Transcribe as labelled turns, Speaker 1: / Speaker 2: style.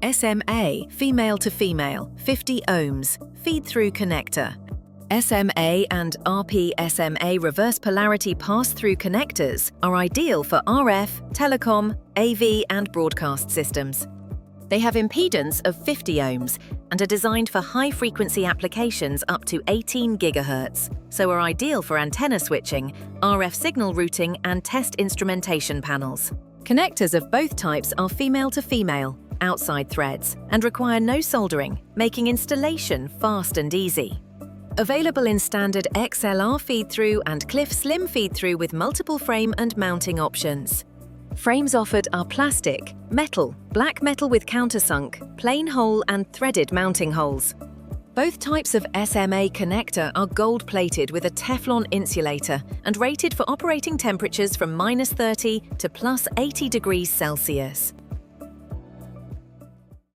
Speaker 1: SMA female to female 50 ohms feed-through connector. SMA and RP-SMA Reverse Polarity pass-through connectors are ideal for RF, telecom, AV and broadcast systems. They have impedance of 50 ohms and are designed for high-frequency applications up to 18 GHz, so are ideal for antenna switching, RF signal routing and test instrumentation panels. Connectors of both types are female to female, outside threads, and require no soldering, making installation fast and easy. Available in standard XLR feed-through and DualSLIM feed-through with multiple frame and mounting options. Frames offered are plastic, metal, black metal with countersunk, plain hole and threaded mounting holes. Both types of SMA connector are gold-plated with a Teflon insulator and rated for operating temperatures from -30 to +80 degrees Celsius.